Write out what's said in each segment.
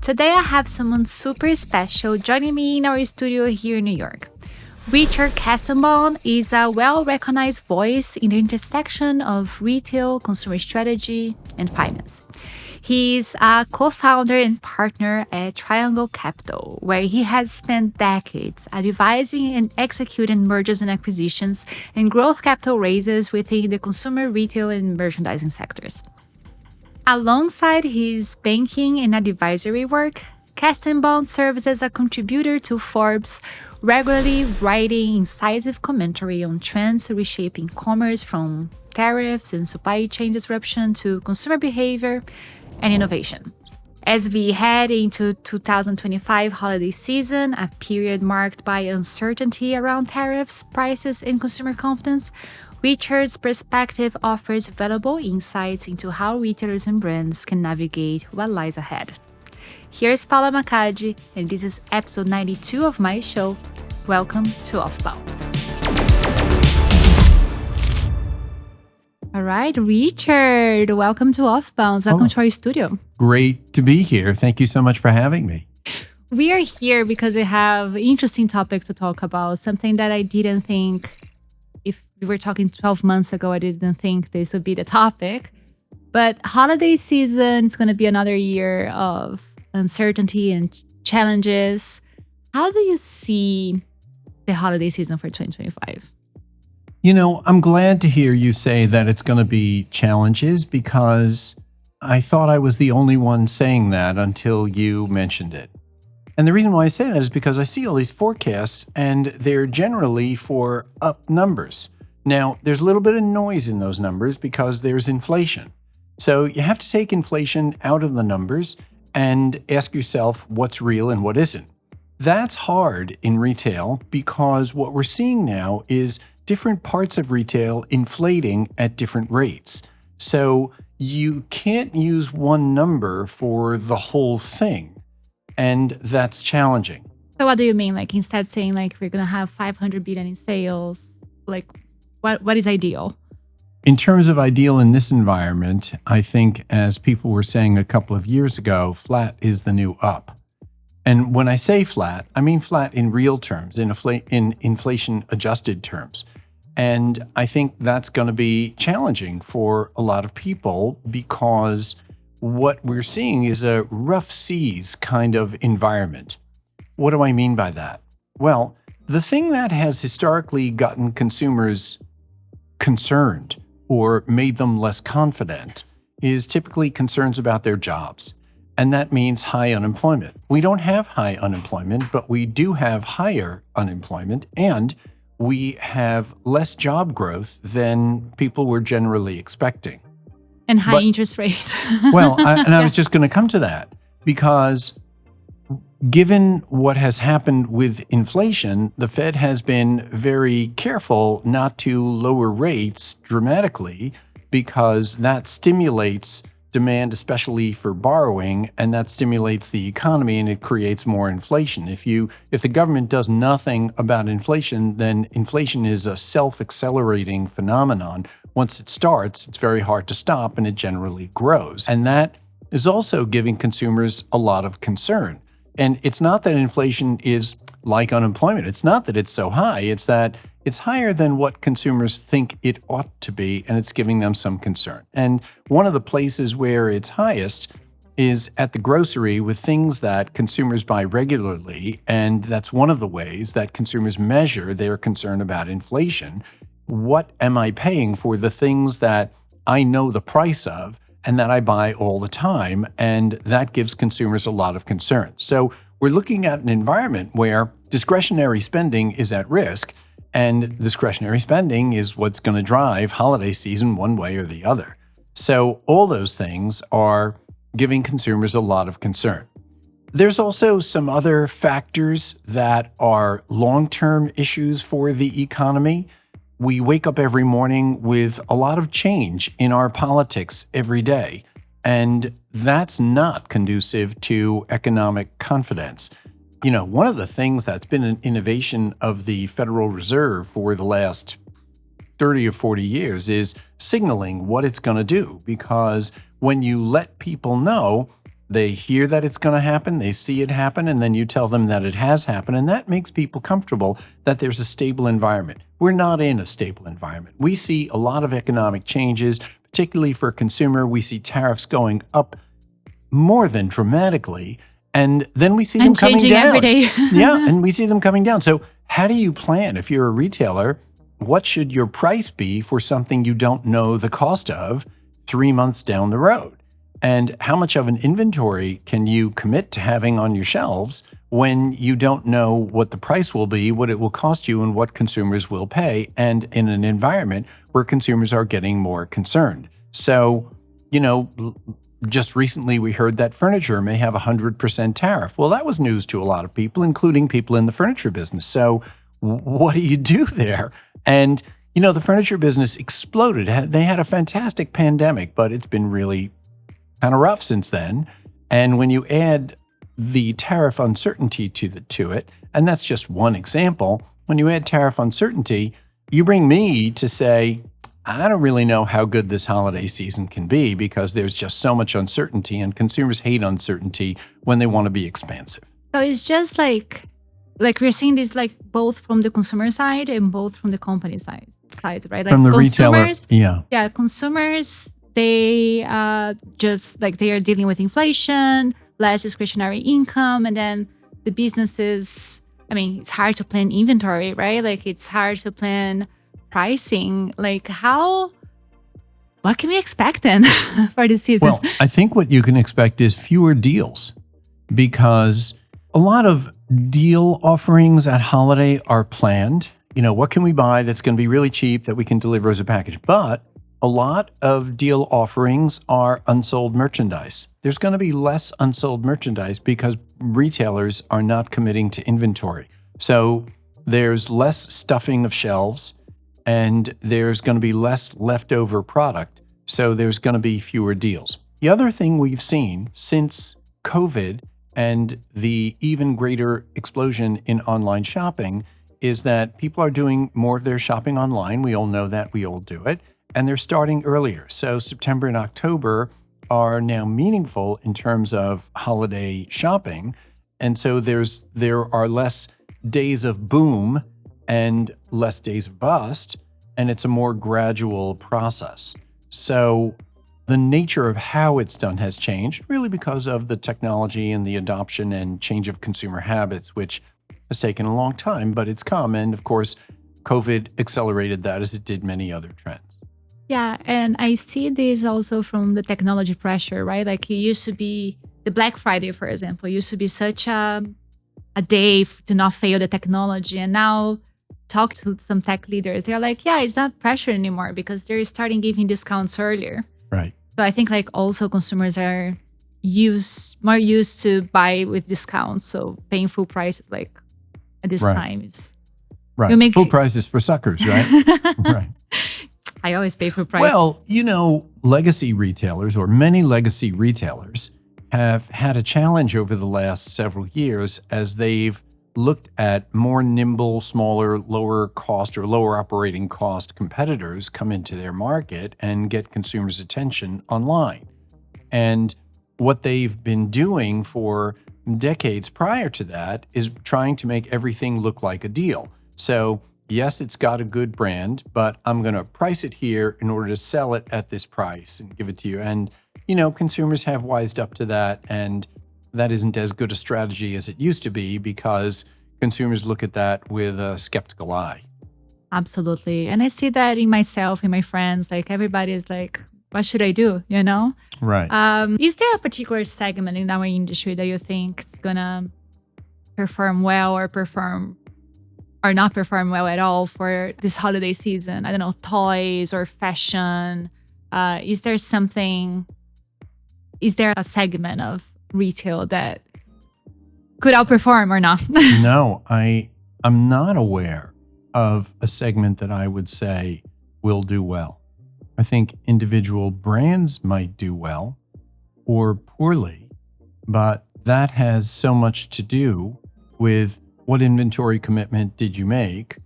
Today I have someone super special joining me in our studio here in New York. Richard Kestenbaum is a well-recognized voice in the intersection of retail, consumer strategy, and finance. He's a co-founder and partner at Triangle Capital, where he has spent decades advising and executing mergers and acquisitions and growth capital raises within the consumer, retail, and merchandising sectors. Alongside his banking and advisory work, Kestenbaum serves as a contributor to Forbes, regularly writing incisive commentary on trends reshaping commerce from tariffs and supply chain disruption to consumer behavior and innovation. As we head into 2025 holiday season, a period marked by uncertainty around tariffs, prices, and consumer confidence, Richard's perspective offers valuable insights into how retailers and brands can navigate what lies ahead. Here's Paula Macaggi, and this is episode 92 of my show. Welcome to OFFBounds. All right, Richard, welcome to OFFBounds. Welcome to our studio. Great to be here. Thank you so much for having me. We are here because we have an interesting topic to talk about, something that I didn't think, if we were talking 12 months ago, I didn't think this would be the topic. But holiday season is going to be another year of uncertainty and challenges. How do you see the holiday season for 2025? You know, I'm glad to hear you say that it's going to be challenges, because I thought I was the only one saying that until you mentioned it. And the reason why I say that is because I see all these forecasts and they're generally for up numbers. Now, there's a little bit of noise in those numbers because there's inflation. So you have to take inflation out of the numbers and ask yourself what's real and what isn't. That's hard in retail because what we're seeing now is different parts of retail inflating at different rates. So you can't use one number for the whole thing. And that's challenging. So what do you mean? Like, instead saying like we're going to have 500 billion in sales, like what is ideal? In terms of ideal in this environment, I think, as people were saying a couple of years ago, flat is the new up. And when I say flat, I mean flat in real terms, in inflation-adjusted terms. And I think that's going to be challenging for a lot of people because what we're seeing is a rough seas kind of environment. What do I mean by that? Well, the thing that has historically gotten consumers concerned or made them less confident is typically concerns about their jobs. And that means high unemployment. We don't have high unemployment, but we do have higher unemployment, and we have less job growth than people were generally expecting. And high interest rates. Well, I was just going to come to that, because given what has happened with inflation, the Fed has been very careful not to lower rates dramatically, because that stimulates demand, especially for borrowing, and that stimulates the economy and it creates more inflation. If the government does nothing about inflation, then inflation is a self-accelerating phenomenon. Once it starts, it's very hard to stop, and it generally grows. And that is also giving consumers a lot of concern. And it's not that inflation is like unemployment. It's not that it's so high. It's that it's higher than what consumers think it ought to be, and it's giving them some concern. And one of the places where it's highest is at the grocery with things that consumers buy regularly, and that's one of the ways that consumers measure their concern about inflation. What am I paying for the things that I know the price of and that I buy all the time? And that gives consumers a lot of concern. So we're looking at an environment where discretionary spending is at risk, and discretionary spending is what's going to drive holiday season one way or the other. So all those things are giving consumers a lot of concern. There's also some other factors that are long-term issues for the economy. We wake up every morning with a lot of change in our politics every day, and that's not conducive to economic confidence. You know, one of the things that's been an innovation of the Federal Reserve for the last 30 or 40 years is signaling what it's going to do, because when you let people know They hear that it's going to happen, they see it happen, and then you tell them that it has happened, and that makes people comfortable that there's a stable environment. We're not in a stable environment. We see a lot of economic changes, particularly for consumer. We see tariffs going up more than dramatically, and then we see them coming down. Every day. Yeah, and we see them coming down. So how do you plan? If you're a retailer, what should your price be for something you don't know the cost of 3 months down the road? And how much of an inventory can you commit to having on your shelves when you don't know what the price will be, what it will cost you, and what consumers will pay, and in an environment where consumers are getting more concerned? So, just recently we heard that furniture may have a 100% tariff. Well, that was news to a lot of people, including people in the furniture business. So what do you do there? And, the furniture business exploded. They had a fantastic pandemic, but it's been really kind of rough since then. And when you add the tariff uncertainty to it, and that's just one example, when you add tariff uncertainty, you bring me to say, I don't really know how good this holiday season can be because there's just so much uncertainty, and consumers hate uncertainty when they want to be expansive. So it's just like we're seeing this like both from the consumer side and both from the company side, right? Like from the consumers, retailer, yeah, consumers, they just like they are dealing with inflation, less discretionary income, and then the businesses, I mean, it's hard to plan inventory, right? Like it's hard to plan pricing. Like what can we expect then for this season? Well, I think what you can expect is fewer deals, because a lot of deal offerings at holiday are planned. What can we buy that's going to be really cheap that we can deliver as a package? But a lot of deal offerings are unsold merchandise. There's going to be less unsold merchandise because retailers are not committing to inventory. So there's less stuffing of shelves, and there's going to be less leftover product. So there's going to be fewer deals. The other thing we've seen since COVID and the even greater explosion in online shopping is that people are doing more of their shopping online. We all know that. We all do it. And they're starting earlier. So September and October are now meaningful in terms of holiday shopping. And so there are less days of boom and less days of bust, and it's a more gradual process. So the nature of how it's done has changed, really because of the technology and the adoption and change of consumer habits, which has taken a long time, but it's come. And of course, COVID accelerated that, as it did many other trends. Yeah, and I see this also from the technology pressure, right? Like it used to be the Black Friday, for example, used to be such a day to not fail the technology. And now talk to some tech leaders, they're like, yeah, it's not pressure anymore because they're starting giving discounts earlier. Right. So I think like also consumers are more used to buy with discounts. So paying full prices like at this time is right. Full prices for suckers, right? Right. I always pay full price. Well, legacy retailers, or many legacy retailers, have had a challenge over the last several years as they've looked at more nimble, smaller, lower cost or lower operating cost competitors come into their market and get consumers' attention online. And what they've been doing for decades prior to that is trying to make everything look like a deal. So yes, it's got a good brand, but I'm going to price it here in order to sell it at this price and give it to you. And, consumers have wised up to that, and that isn't as good a strategy as it used to be because consumers look at that with a skeptical eye. Absolutely. And I see that in myself, in my friends, like everybody is like, what should I do? Right. Is there a particular segment in our industry that you think is going to perform well or not perform well at all for this holiday season? I don't know, toys or fashion. Is there a segment of retail that could outperform or not? No, I'm not aware of a segment that I would say will do well. I think individual brands might do well or poorly, but that has so much to do with what inventory commitment did you make?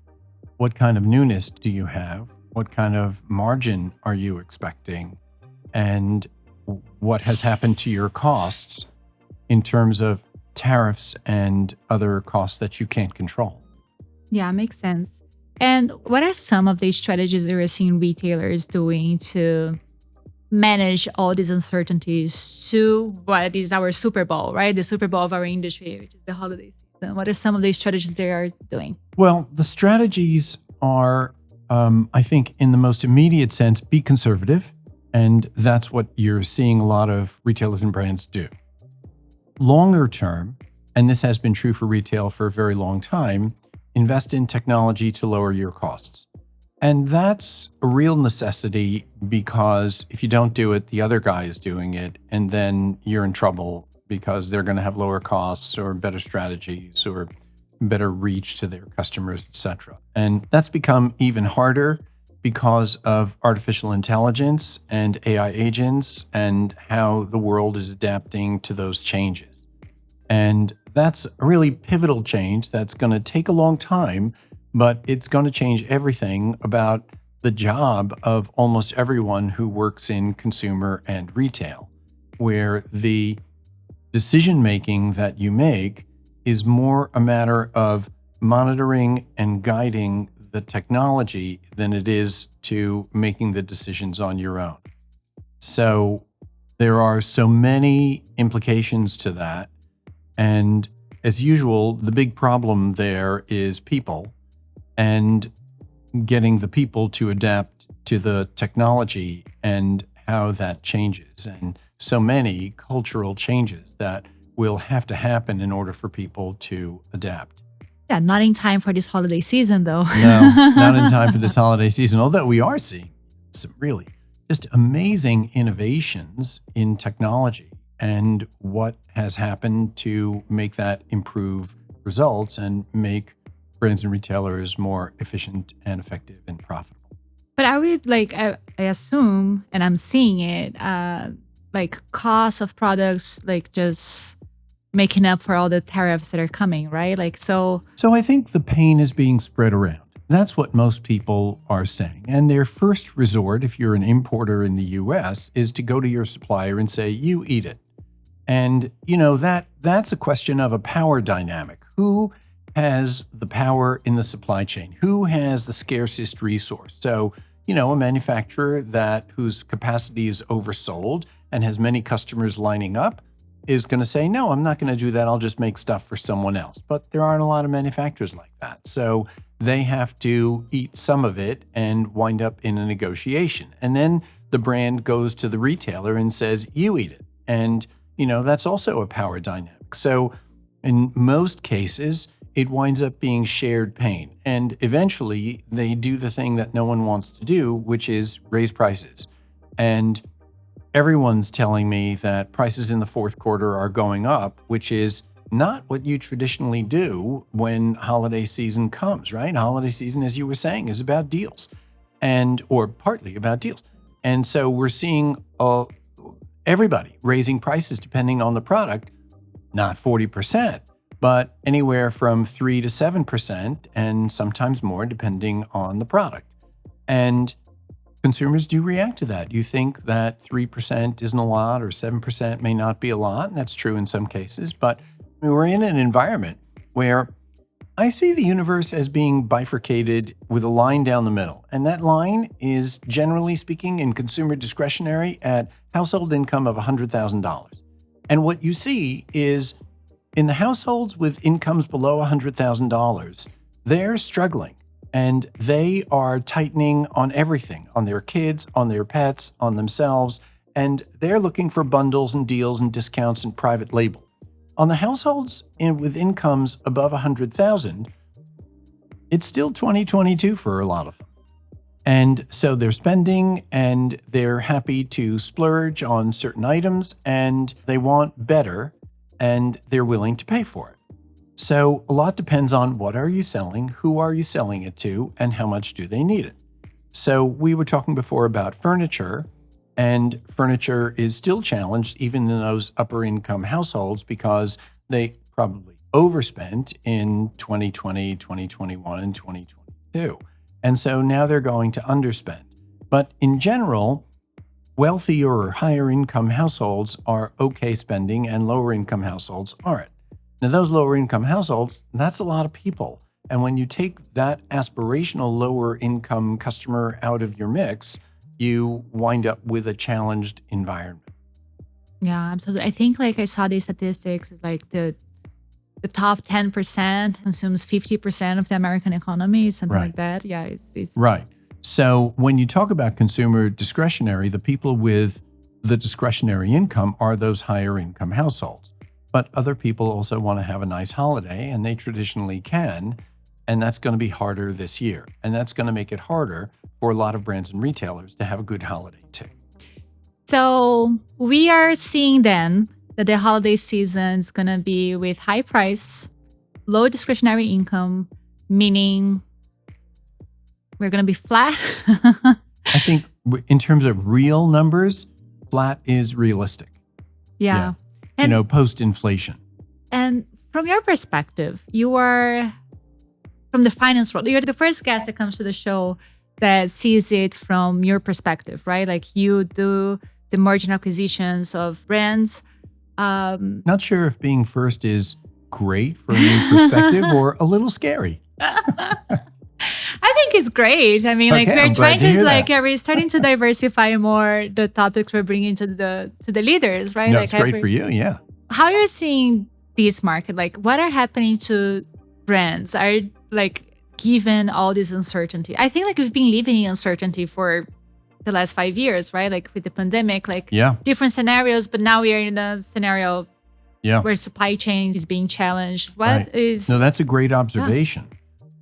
What kind of newness do you have? What kind of margin are you expecting? And what has happened to your costs in terms of tariffs and other costs that you can't control. Yeah, makes sense. And what are some of the strategies that you're seeing retailers doing to manage all these uncertainties to what is our Super Bowl, right? The Super Bowl of our industry, which is the holiday season. What are some of the strategies they are doing? Well, the strategies are, I think, in the most immediate sense, be conservative. And that's what you're seeing a lot of retailers and brands do. Longer term, and this has been true for retail for a very long time, invest in technology to lower your costs. And that's a real necessity because if you don't do it, the other guy is doing it, and then you're in trouble because they're going to have lower costs or better strategies or better reach to their customers, etc. And that's become even harder because of artificial intelligence and AI agents and how the world is adapting to those changes. And that's a really pivotal change that's going to take a long time, but it's going to change everything about the job of almost everyone who works in consumer and retail, where the decision-making that you make is more a matter of monitoring and guiding the technology than it is to making the decisions on your own. So there are so many implications to that. And as usual, the big problem there is people and getting the people to adapt to the technology and how that changes. And so many cultural changes that will have to happen in order for people to adapt. Yeah, not in time for this holiday season, though. No, not in time for this holiday season, although we are seeing some really just amazing innovations in technology and what has happened to make that improve results and make brands and retailers more efficient and effective and profitable. But I would I assume, and I'm seeing it, cost of products, just making up for all the tariffs that are coming, right? So I think the pain is being spread around. That's what most people are saying. And their first resort, if you're an importer in the US, is to go to your supplier and say, you eat it. And, that's a question of a power dynamic. Who has the power in the supply chain? Who has the scarcest resource? So, a manufacturer whose capacity is oversold and has many customers lining up is going to say, no, I'm not going to do that. I'll just make stuff for someone else. But there aren't a lot of manufacturers like that. So they have to eat some of it and wind up in a negotiation. And then the brand goes to the retailer and says, you eat it. And, that's also a power dynamic. So in most cases, it winds up being shared pain. And eventually they do the thing that no one wants to do, which is raise prices. And everyone's telling me that prices in the fourth quarter are going up, which is not what you traditionally do when holiday season comes, right? Holiday season, as you were saying, is about deals or partly about deals. And so we're seeing everybody raising prices depending on the product, not 40%, but anywhere from 3 to 7% and sometimes more depending on the product. And consumers do react to that. You think that 3% isn't a lot or 7% may not be a lot, and that's true in some cases, but we're in an environment where I see the universe as being bifurcated with a line down the middle. And that line is, generally speaking, in consumer discretionary at household income of $100,000. And what you see is in the households with incomes below $100,000, they're struggling. And they are tightening on everything, on their kids, on their pets, on themselves, and they're looking for bundles and deals and discounts and private label. On the households with incomes above $100,000, it's still 2022 for a lot of them. And so they're spending and they're happy to splurge on certain items and they want better and they're willing to pay for it. So a lot depends on what are you selling, who are you selling it to, and how much do they need it. So we were talking before about furniture, and furniture is still challenged even in those upper income households because they probably overspent in 2020, 2021, and 2022. And so now they're going to underspend. But in general, wealthier or higher income households are okay spending and lower income households aren't. Now, those lower income households, that's a lot of people. And when you take that aspirational lower income customer out of your mix, you wind up with a challenged environment. Yeah, absolutely. I think I saw these statistics, the top 10% consumes 50% of the American economy, something like that. Yeah, it's right. So when you talk about consumer discretionary, the people with the discretionary income are those higher income households. But other people also want to have a nice holiday, and they traditionally can. And that's going to be harder this year. And that's going to make it harder for a lot of brands and retailers to have a good holiday too. So we are seeing then that the holiday season is going to be with high price, low discretionary income, meaning we're going to be flat. I think in terms of real numbers, flat is realistic. Yeah. And, post-inflation. And from your perspective, you are from the finance world. You're the first guest that comes to the show that sees it from your perspective, right? You do the merger and acquisitions of brands. Not sure if being first is great from a new perspective or a little scary. I think it's great. I mean, we're trying to we're starting to diversify more the topics we're bringing to the leaders, right? No, it's great for you, yeah. How are you seeing this market? What are happening to brands? Are given all this uncertainty? I think we've been living in uncertainty for the last 5 years, right? With the pandemic, different scenarios, but now we are in a scenario where supply chain is being challenged. What is? No, that's a great observation.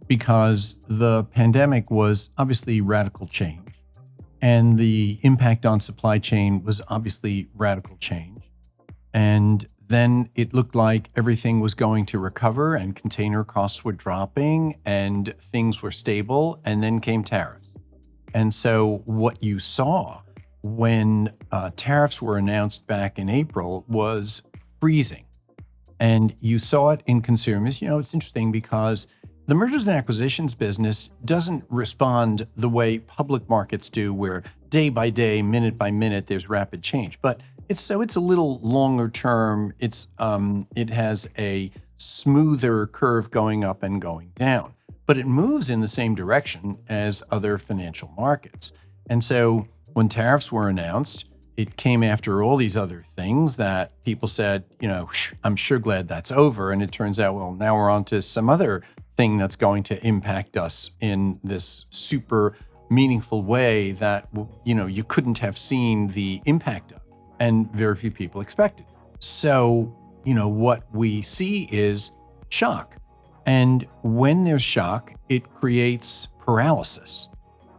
Because the pandemic was obviously radical change, and the impact on supply chain was obviously radical change. And then it looked like everything was going to recover and container costs were dropping and things were stable, and then came tariffs. And so what you saw when tariffs were announced back in April was freezing. And you saw it in consumers. It's interesting because the mergers and acquisitions business doesn't respond the way public markets do, where day by day, minute by minute, there's rapid change. But it's a little longer term. It has a smoother curve going up and going down, but it moves in the same direction as other financial markets. And so when tariffs were announced, it came after all these other things that people said, I'm sure glad that's over. And it turns out, well, now we're on to some other thing that's going to impact us in this super meaningful way that, you couldn't have seen the impact of, and very few people expected. So, what we see is shock. And when there's shock, it creates paralysis.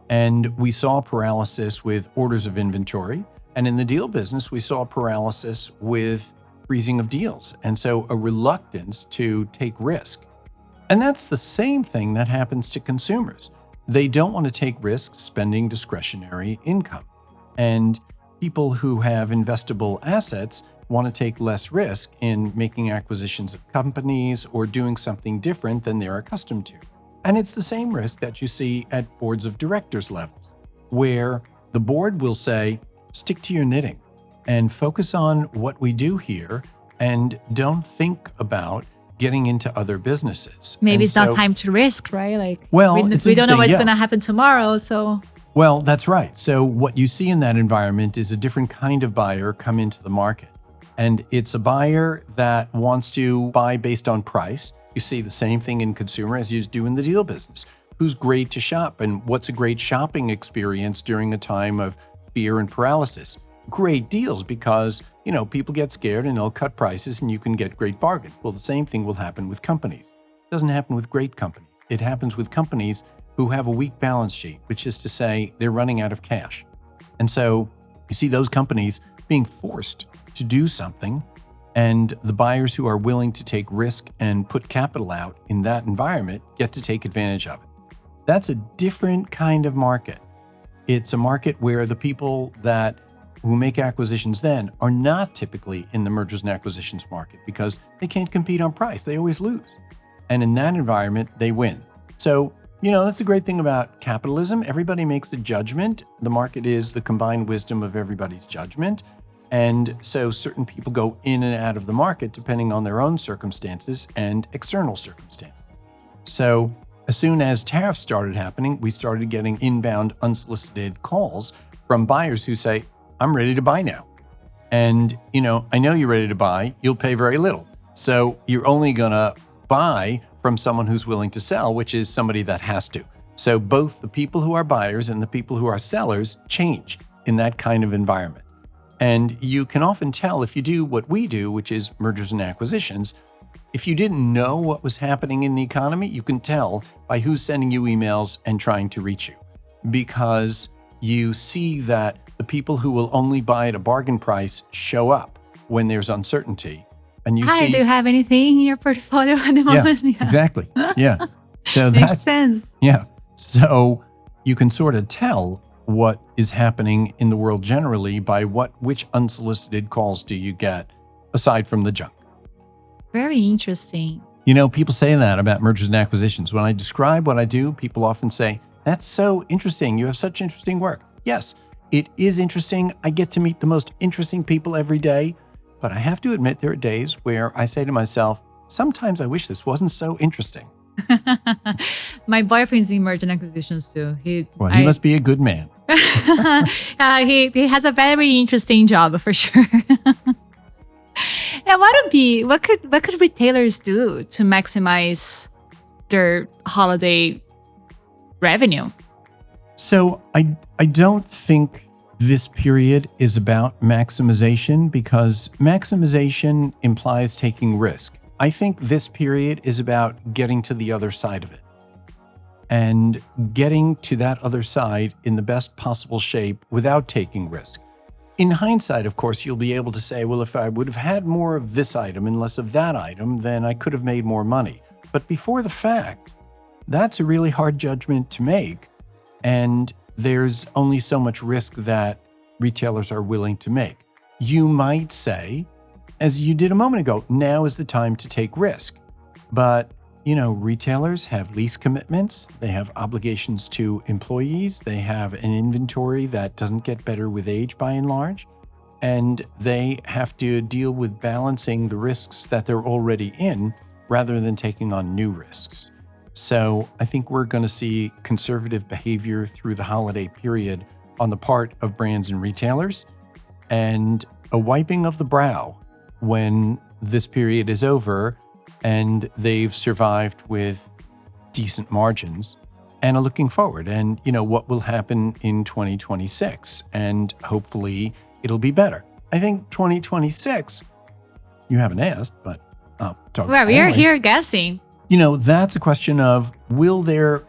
And we saw paralysis with orders of inventory. And in the deal business, we saw paralysis with freezing of deals. And so a reluctance to take risk. And that's the same thing that happens to consumers. They don't want to take risks spending discretionary income. And people who have investable assets want to take less risk in making acquisitions of companies or doing something different than they're accustomed to. And it's the same risk that you see at boards of directors levels, where the board will say, stick to your knitting and focus on what we do here and don't think about getting into other businesses. Maybe it's not time to risk, right? We don't know what's going to happen tomorrow, so... Well, that's right. So what you see in that environment is a different kind of buyer come into the market. And it's a buyer that wants to buy based on price. You see the same thing in consumer as you do in the deal business. Who's great to shop and what's a great shopping experience during a time of fear and paralysis? Great deals because, people get scared and they'll cut prices and you can get great bargains. Well, the same thing will happen with companies. It doesn't happen with great companies. It happens with companies who have a weak balance sheet, which is to say they're running out of cash. And so you see those companies being forced to do something, and the buyers who are willing to take risk and put capital out in that environment get to take advantage of it. That's a different kind of market. It's a market where the people who make acquisitions then are not typically in the mergers and acquisitions market because they can't compete on price. They always lose. And in that environment, they win. So That's the great thing about capitalism. Everybody makes a judgment. The market is the combined wisdom of everybody's judgment. And so certain people go in and out of the market depending on their own circumstances and external circumstances. So as soon as tariffs started happening, we started getting inbound unsolicited calls from buyers who say, I'm ready to buy now. And, I know you're ready to buy. You'll pay very little. So you're only going to buy from someone who's willing to sell, which is somebody that has to. So both the people who are buyers and the people who are sellers change in that kind of environment. And you can often tell if you do what we do, which is mergers and acquisitions. If you didn't know what was happening in the economy, you can tell by who's sending you emails and trying to reach you, because you see that the people who will only buy at a bargain price show up when there's uncertainty. And you see, do you have anything in your portfolio at the moment? Yeah, exactly. Yeah. So Makes sense. Yeah. So you can sort of tell what is happening in the world generally by which unsolicited calls do you get aside from the junk. Very interesting. People say that about mergers and acquisitions. When I describe what I do, people often say, that's so interesting. You have such interesting work. Yes, it is interesting. I get to meet the most interesting people every day. But I have to admit, there are days where I say to myself, sometimes I wish this wasn't so interesting. My boyfriend's in merger and acquisitions too. He must be a good man. He has a very interesting job for sure. Yeah, what could retailers do to maximize their holiday revenue? So I don't think this period is about maximization, because maximization implies taking risk. I think this period is about getting to the other side of it and getting to that other side in the best possible shape without taking risk. In hindsight, of course, you'll be able to say, well, if I would have had more of this item and less of that item, then I could have made more money. But before the fact, that's a really hard judgment to make. And there's only so much risk that retailers are willing to make. You might say, as you did a moment ago, now is the time to take risk. But, retailers have lease commitments. They have obligations to employees. They have an inventory that doesn't get better with age by and large. And they have to deal with balancing the risks that they're already in rather than taking on new risks. So I think we're going to see conservative behavior through the holiday period on the part of brands and retailers, and a wiping of the brow when this period is over and they've survived with decent margins, and are looking forward and, what will happen in 2026. And hopefully it'll be better. I think 2026, you haven't asked, but I'll talk. Well, we are here guessing. That's a question of, will there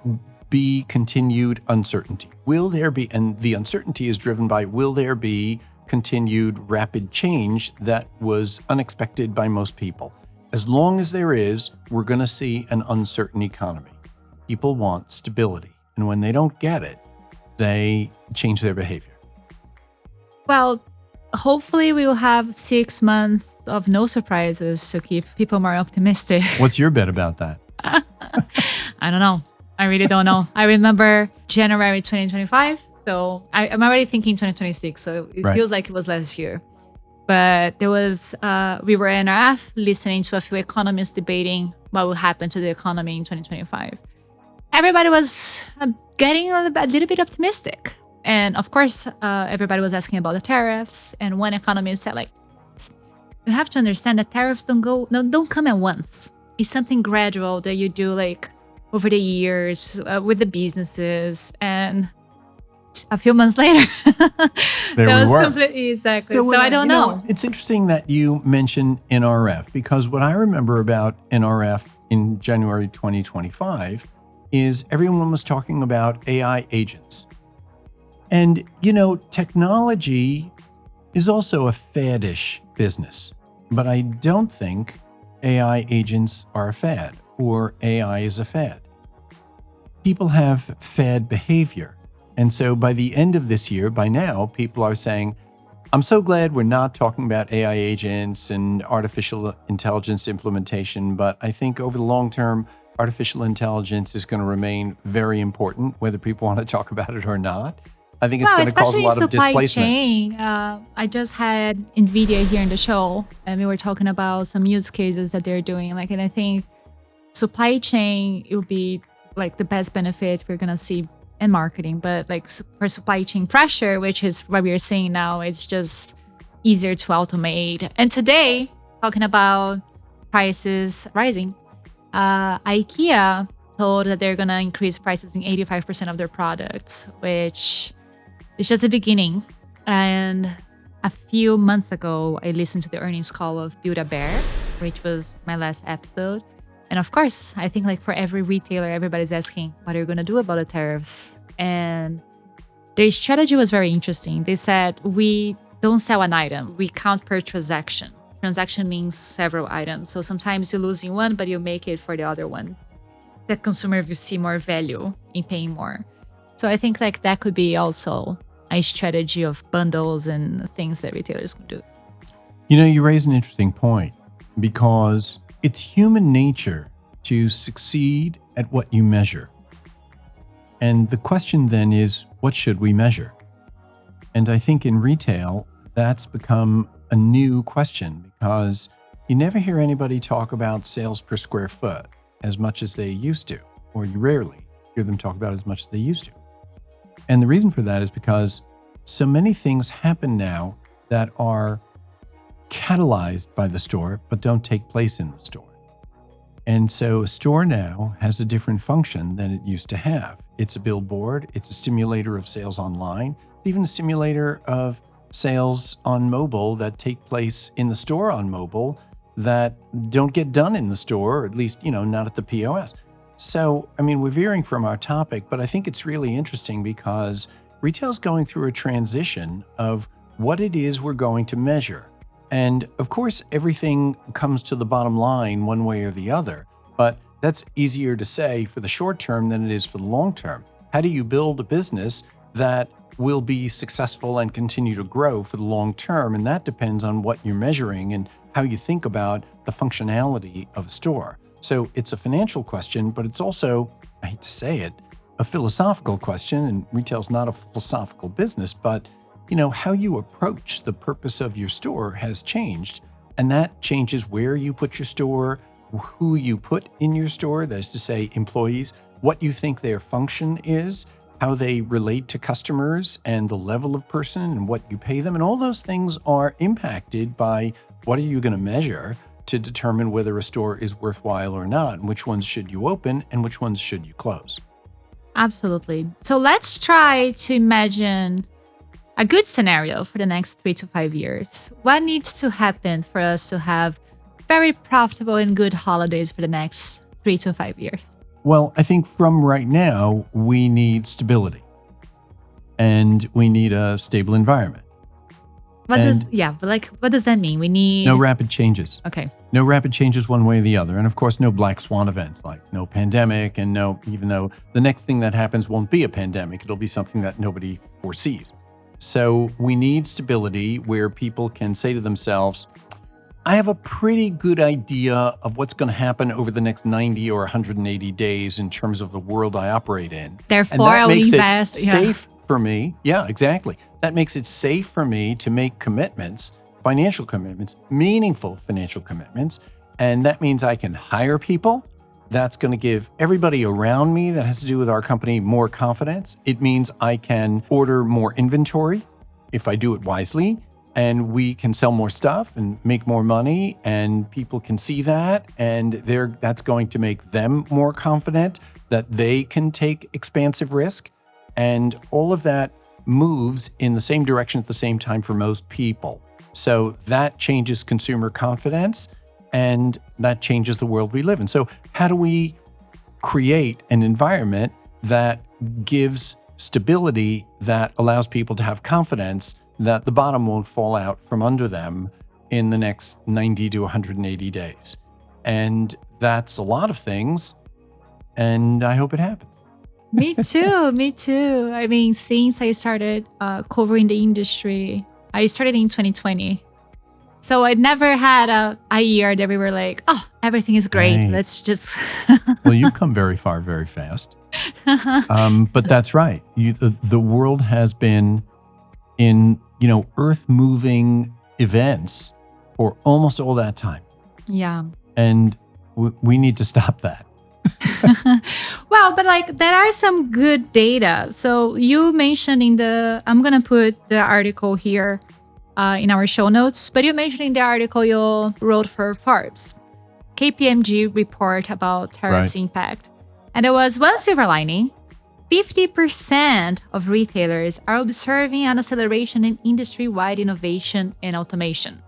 be continued uncertainty? Will there be, and the uncertainty is driven by, will there be continued rapid change that was unexpected by most people? As long as there is, we're going to see an uncertain economy. People want stability. And when they don't get it, they change their behavior. Well, hopefully we will have 6 months of no surprises to keep people more optimistic. What's your bet about that? I don't know. I really don't know. I remember January 2025. So I'm already thinking 2026. So it feels like it was last year. But there was, we were in NRF listening to a few economists debating what will happen to the economy in 2025. Everybody was getting a little bit optimistic. And of course, everybody was asking about the tariffs. And one economist said, you have to understand that tariffs don't come at once. It's something gradual that you do over the years with the businesses. And a few months later, there that was we were. Completely exactly. So I don't know. It's interesting that you mentioned NRF, because what I remember about NRF in January 2025 is everyone was talking about AI agents. And, technology is also a faddish business, but I don't think AI agents are a fad or AI is a fad. People have fad behavior. And so by the end of this year, by now, people are saying, I'm so glad we're not talking about AI agents and artificial intelligence implementation, but I think over the long term, artificial intelligence is going to remain very important, whether people want to talk about it or not. I think it's going to cause a lot of displacement. Chain, I just had NVIDIA here in the show, and we were talking about some use cases that they're doing. And I think supply chain, it will be the best benefit we're going to see in marketing. But for supply chain pressure, which is what we are seeing now, it's just easier to automate. And today, talking about prices rising, IKEA told that they're going to increase prices in 85% of their products, which is just the beginning. And a few months ago, I listened to the earnings call of Build-A-Bear, which was my last episode. And of course, I think for every retailer, everybody's asking, what are you going to do about the tariffs? And their strategy was very interesting. They said, we don't sell an item. We count per transaction. Transaction means several items. So sometimes you're losing one, but you make it for the other one. That consumer will see more value in paying more. So I think that could be also a strategy of bundles and things that retailers can do. You raise an interesting point, because it's human nature to succeed at what you measure. And the question then is, what should we measure? And I think in retail, that's become a new question, because you never hear anybody talk about sales per square foot as much as they used to, or you rarely hear them talk about it as much as they used to. And the reason for that is because so many things happen now that are catalyzed by the store, but don't take place in the store. And so a store now has a different function than it used to have. It's a billboard, it's a stimulator of sales online, it's even a stimulator of sales on mobile that take place in the store on mobile that don't get done in the store, or at least, not at the POS. So, we're veering from our topic, but I think it's really interesting because retail's going through a transition of what it is we're going to measure. And of course, everything comes to the bottom line one way or the other, but that's easier to say for the short term than it is for the long term. How do you build a business that will be successful and continue to grow for the long term? And that depends on what you're measuring and how you think about the functionality of a store. So it's a financial question, but it's also, I hate to say it, a philosophical question. And retail's not a philosophical business, but how you approach the purpose of your store has changed. And that changes where you put your store, who you put in your store, that is to say, employees, what you think their function is, how they relate to customers, and the level of person and what you pay them. And all those things are impacted by what are you going to measure to determine whether a store is worthwhile or not, and which ones should you open and which ones should you close. Absolutely. So let's try to imagine a good scenario for the next 3 to 5 years. What needs to happen for us to have very profitable and good holidays for the next 3 to 5 years? Well, I think from right now, we need stability and we need a stable environment. What does that mean? We need no rapid changes. Okay. No rapid changes one way or the other. And of course, no black swan events, like no pandemic, and even though the next thing that happens won't be a pandemic, it'll be something that nobody foresees. So we need stability where people can say to themselves, I have a pretty good idea of what's going to happen over the next 90 or 180 days in terms of the world I operate in. Therefore, I will invest. Safe for me. Yeah, exactly. That makes it safe for me to make commitments, financial commitments, meaningful financial commitments. And that means I can hire people. That's going to give everybody around me that has to do with our company more confidence. It means I can order more inventory if I do it wisely, and we can sell more stuff and make more money, and people can see that, and that's going to make them more confident that they can take expansive risk. And all of that moves in the same direction at the same time for most people. So that changes consumer confidence, and that changes the world we live in. So how do we create an environment that gives stability, that allows people to have confidence that the bottom won't fall out from under them in the next 90 to 180 days? And that's a lot of things, and I hope it happens. Me too. I mean, since I started covering the industry, I started in 2020. So I never had a year that we were like, oh, everything is great. Right. Let's just... Well, you've come very far, very fast. But that's right. The world has been in, earth-moving events for almost all that time. Yeah. And we need to stop that. Well, but there are some good data. So you mentioned I'm going to put the article here in our show notes, but you mentioned in the article you wrote for Forbes, KPMG report about tariffs impact. And there was one silver lining. 50% of retailers are observing an acceleration in industry-wide innovation and automation.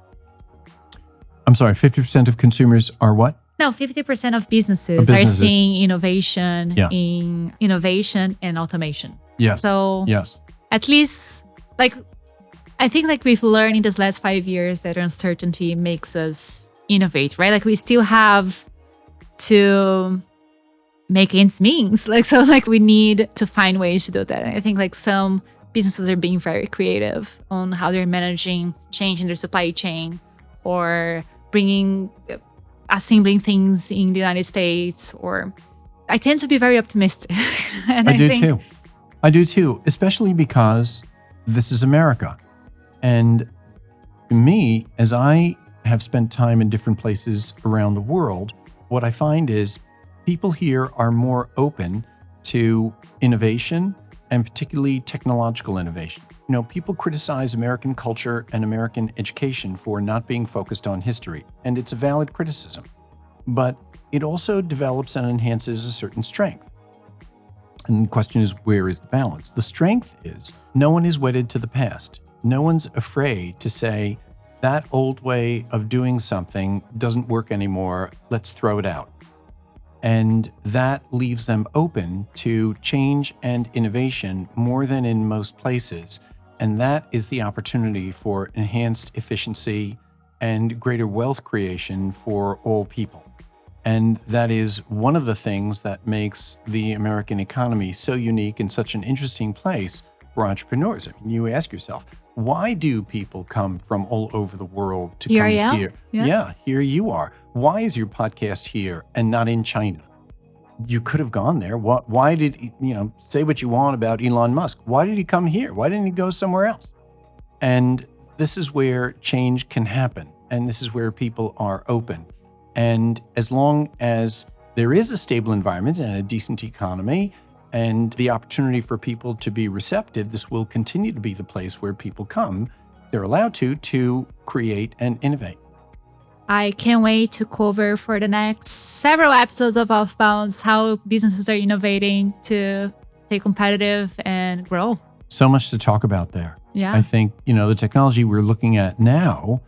I'm sorry, 50% of consumers are what? No, 50% of businesses are seeing innovation in innovation and automation. Yes. So at least, I think we've learned in this last 5 years that uncertainty makes us innovate, right? We still have to make ends meet. We need to find ways to do that. And I think some businesses are being very creative on how they're managing change in their supply chain or assembling things in the United States. Or I tend to be very optimistic. And I do too, especially because this is America. And to me, as I have spent time in different places around the world, what I find is people here are more open to innovation and particularly technological innovation. People criticize American culture and American education for not being focused on history, and it's a valid criticism. But it also develops and enhances a certain strength. And the question is, where is the balance? The strength is no one is wedded to the past. No one's afraid to say, that old way of doing something doesn't work anymore, let's throw it out. And that leaves them open to change and innovation more than in most places. And that is the opportunity for enhanced efficiency and greater wealth creation for all people. And that is one of the things that makes the American economy so unique and such an interesting place for entrepreneurs. You ask yourself, why do people come from all over the world to come here? Yeah, here you are. Why is your podcast here and not in China? You could have gone there. Why did, say what you want about Elon Musk. Why did he come here? Why didn't he go somewhere else? And this is where change can happen. And this is where people are open. And as long as there is a stable environment and a decent economy and the opportunity for people to be receptive, this will continue to be the place where people come. They're allowed to create and innovate. I can't wait to cover for the next several episodes of OFFBounds how businesses are innovating to stay competitive and grow. So much to talk about there. Yeah. I think, the technology we're looking at now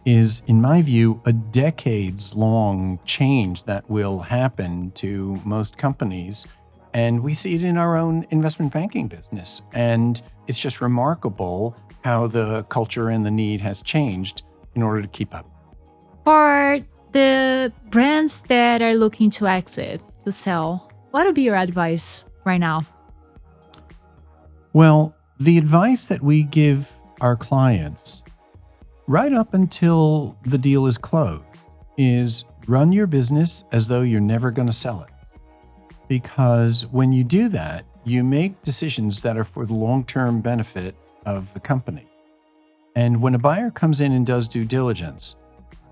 is, in my view, a decades-long change that will happen to most companies. And we see it in our own investment banking business. And it's just remarkable how the culture and the need has changed in order to keep up. For the brands that are looking to exit, to sell, what would be your advice right now? Well, the advice that we give our clients right up until the deal is closed is run your business as though you're never going to sell it. Because when you do that, you make decisions that are for the long-term benefit of the company. And when a buyer comes in and does due diligence,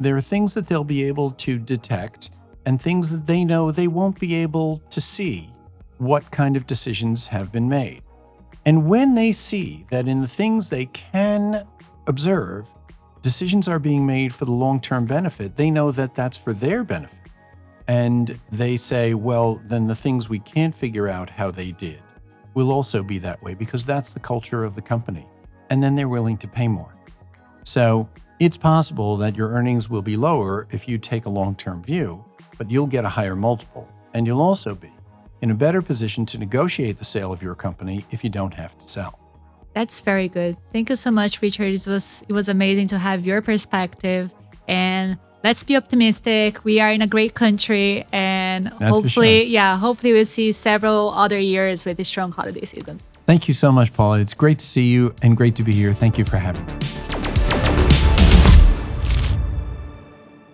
there are things that they'll be able to detect and things that they know they won't be able to see what kind of decisions have been made. And when they see that in the things they can observe, decisions are being made for the long-term benefit, they know that that's for their benefit. And they say, well, then the things we can't figure out how they did will also be that way because that's the culture of the company. And then they're willing to pay more. So it's possible that your earnings will be lower if you take a long-term view, but you'll get a higher multiple. And you'll also be in a better position to negotiate the sale of your company if you don't have to sell. That's very good. Thank you so much, Richard. It was amazing to have your perspective. And let's be optimistic. We are in a great country, and hopefully we'll see several other years with a strong holiday season. Thank you so much, Paula. It's great to see you and great to be here. Thank you for having me.